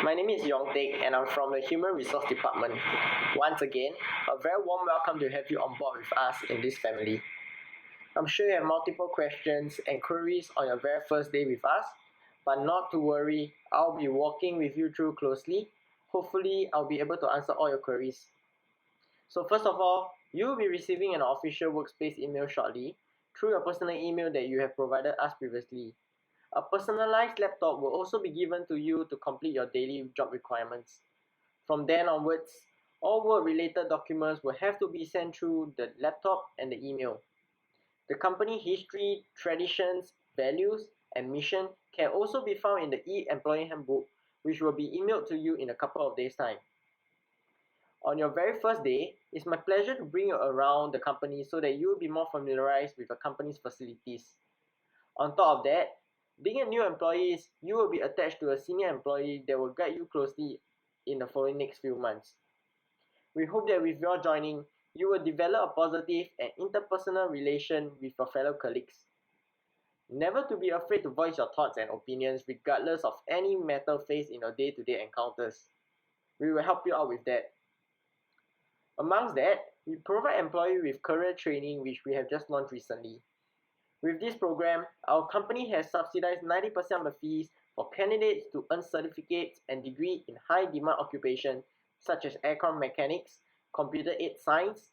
My name is Yong Teck and I'm from the Human Resource Department. Once again, a very warm welcome to have you on board with us in this family. I'm sure you have multiple questions and queries on your very first day with us, but not to worry, I'll be walking with you through closely. Hopefully, I'll be able to answer all your queries. So first of all, you will be receiving an official workspace email shortly through your personal email that you have provided us previously. A personalized laptop will also be given to you to complete your daily job requirements. From then onwards, all work-related documents will have to be sent through the laptop and the email. The company history, traditions, values, and mission can also be found in the e-employee handbook, which will be emailed to you in a couple of days' time. On your very first day, it's my pleasure to bring you around the company so that you will be more familiarized with the company's facilities. On top of that, being a new employee, you will be attached to a senior employee that will guide you closely in the following next few months. We hope that with your joining, you will develop a positive and interpersonal relation with your fellow colleagues. Never to be afraid to voice your thoughts and opinions regardless of any matter faced in your day-to-day encounters. We will help you out with that. Amongst that, we provide employees with career training which we have just launched recently. With this program, our company has subsidized 90% of the fees for candidates to earn certificates and degrees in high-demand occupations such as aircraft mechanics, computer-aided science.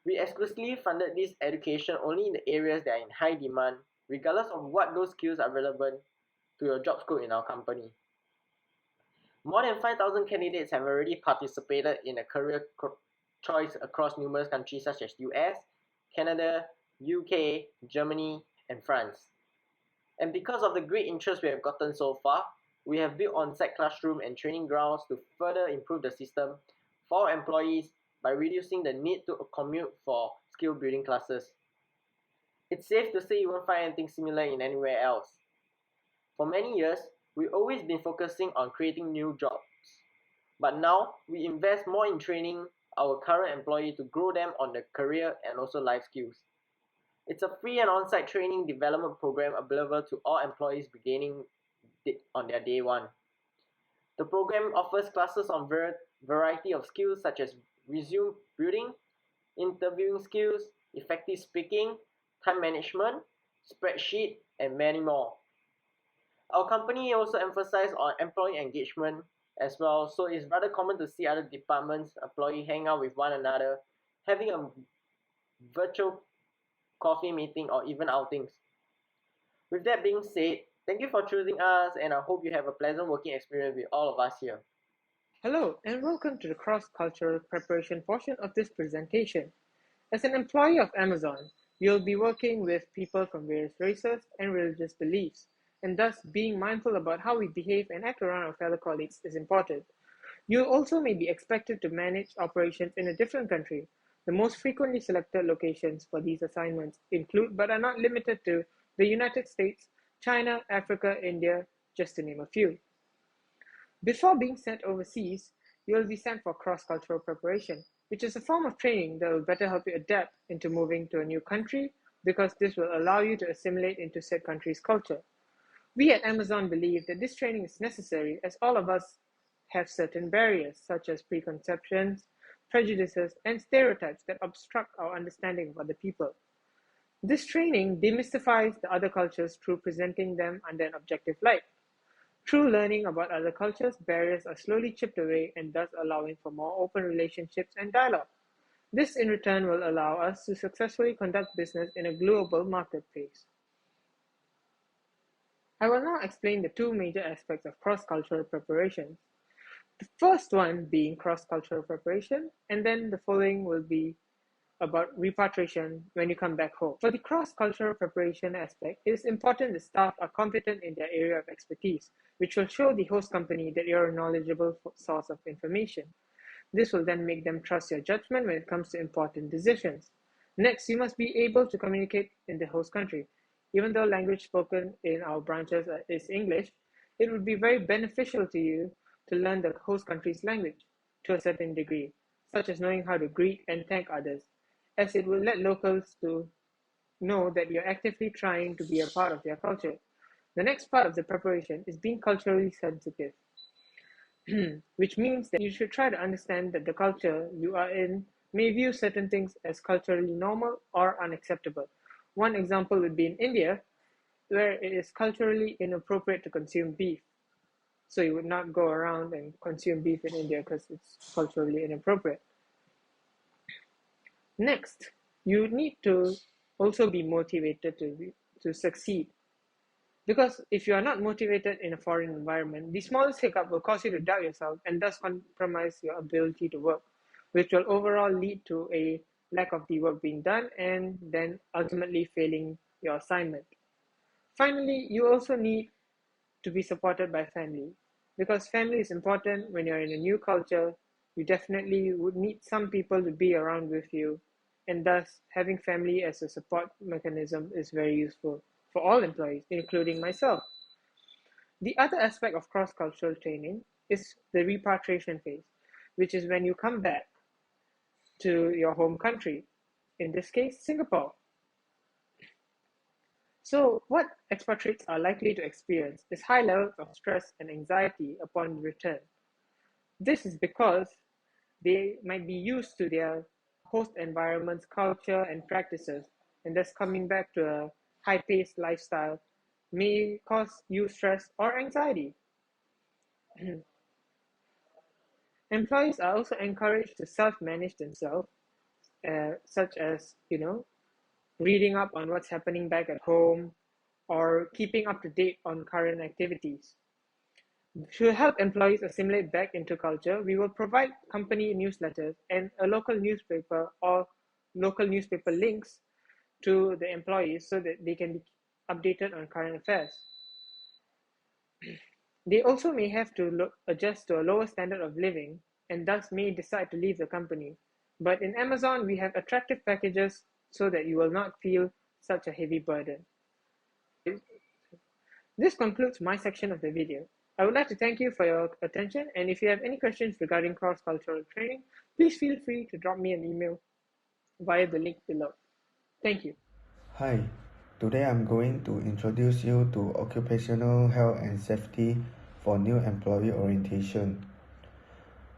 We exclusively funded this education only in the areas that are in high demand, regardless of what those skills are relevant to your job scope in our company. More than 5,000 candidates have already participated in a career choice across numerous countries such as US, Canada, UK, Germany, and France. And because of the great interest we have gotten so far, we have built on-site classroom and training grounds to further improve the system for our employees by reducing the need to commute for skill building classes. It's safe to say you won't find anything similar in anywhere else. For many years, we've always been focusing on creating new jobs. But now, we invest more in training our current employees to grow them on their career and also life skills. It's a free and on-site training development program available to all employees beginning on their day one. The program offers classes on variety of skills such as resume building, interviewing skills, effective speaking, time management, spreadsheet, and many more. Our company also emphasizes on employee engagement as well, so it's rather common to see other departments, employees hang out with one another, having a virtual coffee meeting or even outings. With that being said, thank you for choosing us and I hope you have a pleasant working experience with all of us here. Hello and welcome to the cross-cultural preparation portion of this presentation. As an employee of Amazon, you'll be working with people from various races and religious beliefs, and thus being mindful about how we behave and act around our fellow colleagues is important. You also may be expected to manage operations in a different country. The most frequently selected locations for these assignments include, but are not limited to, the United States, China, Africa, India, just to name a few. Before being sent overseas, you will be sent for cross-cultural preparation, which is a form of training that will better help you adapt into moving to a new country because this will allow you to assimilate into said country's culture. We at Amazon believe that this training is necessary as all of us have certain barriers such as preconceptions, prejudices, and stereotypes that obstruct our understanding of other people. This training demystifies the other cultures through presenting them under an objective light. Through learning about other cultures, barriers are slowly chipped away and thus allowing for more open relationships and dialogue. This in return will allow us to successfully conduct business in a global marketplace. I will now explain the two major aspects of cross-cultural preparation. The first one being cross-cultural preparation, and then the following will be about repatriation when you come back home. For the cross-cultural preparation aspect, it is important the staff are competent in their area of expertise, which will show the host company that you're a knowledgeable source of information. This will then make them trust your judgment when it comes to important decisions. Next, you must be able to communicate in the host country. Even though language spoken in our branches is English, it would be very beneficial to you to learn the host country's language to a certain degree, such as knowing how to greet and thank others, as it will let locals to know that you're actively trying to be a part of their culture. The next part of the preparation is being culturally sensitive, which means that you should try to understand that the culture you are in may view certain things as culturally normal or unacceptable. One example would be in India, where it is culturally inappropriate to consume beef. So you would not go around and consume beef in India because it's culturally inappropriate. Next, you need to also be motivated to succeed. Because if you are not motivated in a foreign environment, the smallest hiccup will cause you to doubt yourself and thus compromise your ability to work, which will overall lead to a lack of the work being done and then ultimately failing your assignment. Finally, you also need to be supported by family. Because family is important when you're in a new culture, you definitely would need some people to be around with you, and thus having family as a support mechanism is very useful for all employees, including myself. The other aspect of cross-cultural training is the repatriation phase, which is when you come back to your home country, in this case, Singapore. So, what expatriates are likely to experience is high levels of stress and anxiety upon return. This is because they might be used to their host environment's culture and practices, and thus coming back to a high paced lifestyle may cause you stress or anxiety. Employees are also encouraged to self manage themselves, such as, reading up on what's happening back at home or keeping up to date on current activities. To help employees assimilate back into culture, we will provide company newsletters and a local newspaper or local newspaper links to the employees so that they can be updated on current affairs. They also may have to adjust to a lower standard of living and thus may decide to leave the company. But in Amazon, we have attractive packages so that you will not feel such a heavy burden. This concludes my section of the video. I would like to thank you for your attention, and if you have any questions regarding cross-cultural training, please feel free to drop me an email via the link below. Thank you. Hi, today I'm going to introduce you to occupational health and safety for new employee orientation.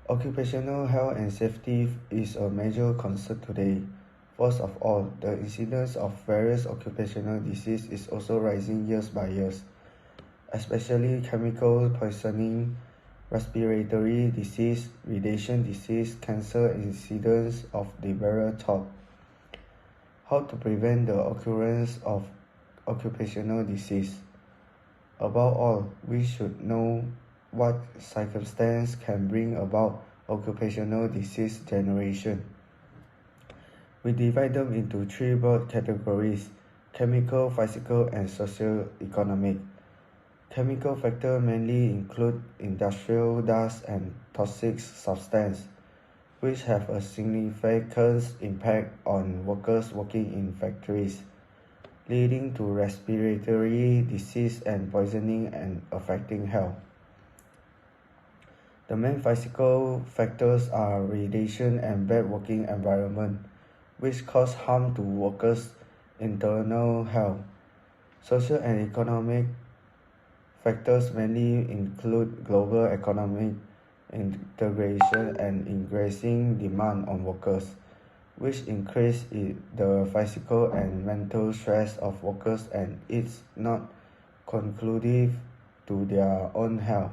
Occupational health and safety is a major concern today. First of all, the incidence of various occupational disease is also rising years by years, especially chemical poisoning, respiratory disease, radiation disease, cancer incidence of the very top. How to prevent the occurrence of occupational disease. Above all, we should know what circumstances can bring about occupational disease generation. We divide them into three broad categories: chemical, physical, and socio-economic. Chemical factors mainly include industrial dust and toxic substances, which have a significant impact on workers working in factories, leading to respiratory disease and poisoning and affecting health. The main physical factors are radiation and bad working environment, which cause harm to workers' internal health. Social and economic factors mainly include global economic integration and increasing demand on workers, which increase the physical and mental stress of workers and is not conclusive to their own health.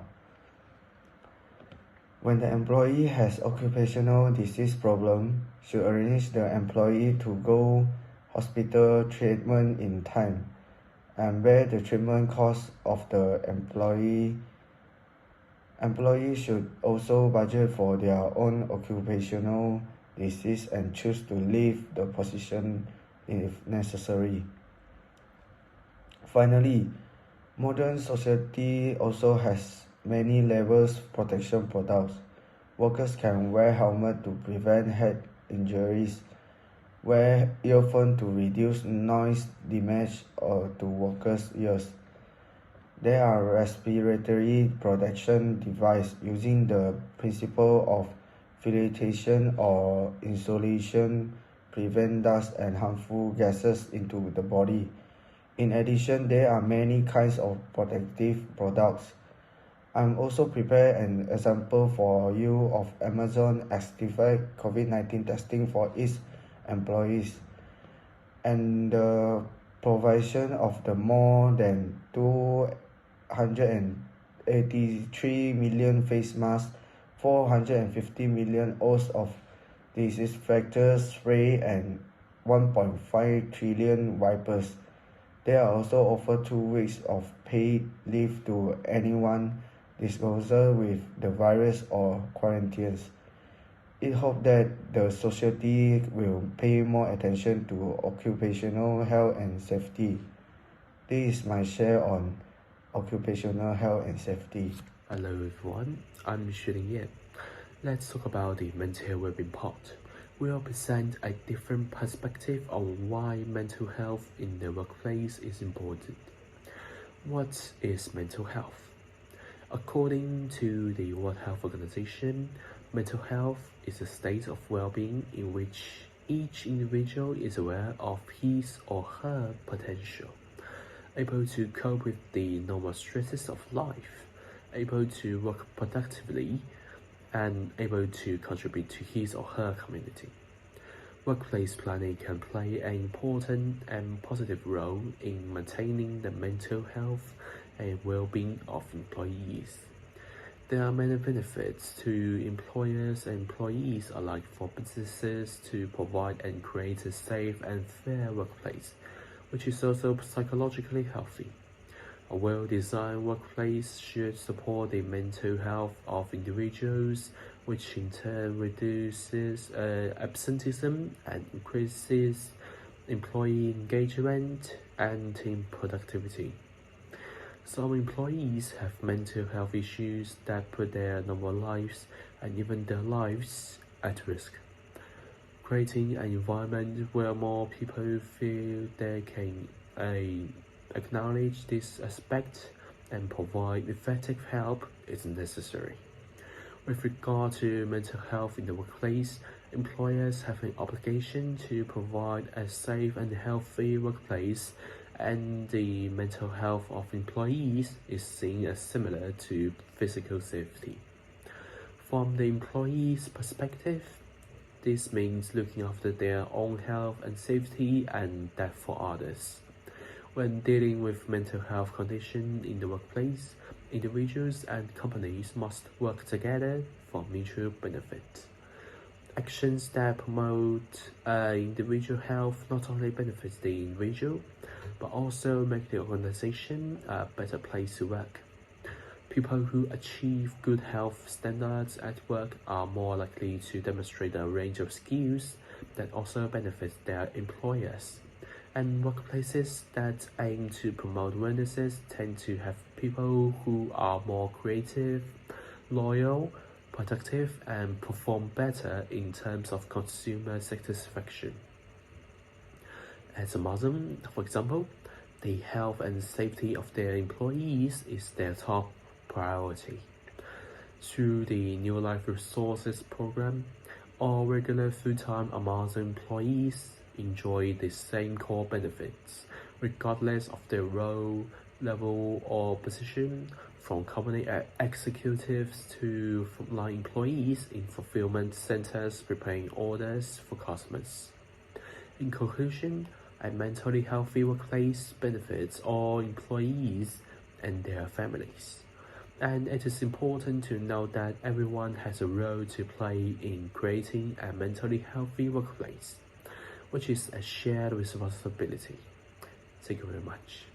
When the employee has occupational disease problem, should arrange the employee to go hospital treatment in time and bear the treatment cost of the employee. Employees should also budget for their own occupational disease and choose to leave the position if necessary. Finally, modern society also has many levels protection products. Workers can wear helmet to prevent head injuries, wear earphone to reduce noise damage or to workers' ears. There are respiratory protection devices using the principle of filtration or insulation prevent dust and harmful gases into the body. In addition, there are many kinds of protective products. I'm also prepared an example for you of Amazon activate COVID-19 testing for its employees and the provision of the more than 283 million face masks, 450 million ounces of disinfectant spray and 1.5 trillion wipers. They are also offered 2 weeks of paid leave to anyone disclosure with the virus or quarantines. It hoped that the society will pay more attention to occupational health and safety. This is my share on occupational health and safety. Hello everyone, I'm Xulin Ye. Let's talk about the mental health well-being part. We'll present a different perspective on why mental health in the workplace is important. What is mental health? According to the World Health Organization, mental health is a state of well-being in which each individual is aware of his or her potential, able to cope with the normal stresses of life, able to work productively, and able to contribute to his or her community. Workplace planning can play an important and positive role in maintaining the mental health and well-being of employees. There are many benefits to employers and employees alike for businesses to provide and create a safe and fair workplace, which is also psychologically healthy. A well-designed workplace should support the mental health of individuals, which in turn reduces absenteeism and increases employee engagement and team productivity. Some employees have mental health issues that put their normal lives and even their lives at risk. Creating an environment where more people feel they can acknowledge this aspect and provide effective help is necessary. With regard to mental health in the workplace, employers have an obligation to provide a safe and healthy workplace, and the mental health of employees is seen as similar to physical safety. From the employee's perspective, this means looking after their own health and safety and that for others. When dealing with mental health conditions in the workplace, individuals and companies must work together for mutual benefit. Actions that promote individual health not only benefits the individual, but also make the organization a better place to work. People who achieve good health standards at work are more likely to demonstrate a range of skills that also benefit their employers. And workplaces that aim to promote wellness tend to have people who are more creative, loyal, productive, and perform better in terms of consumer satisfaction. At Amazon, for example, the health and safety of their employees is their top priority. Through the New Life Resources program, all regular full-time Amazon employees enjoy the same core benefits, regardless of their role, level, or position, from company executives to frontline employees in fulfillment centers preparing orders for customers. In conclusion, a mentally healthy workplace benefits all employees and their families. And it is important to note that everyone has a role to play in creating a mentally healthy workplace, which is a shared responsibility. Thank you very much.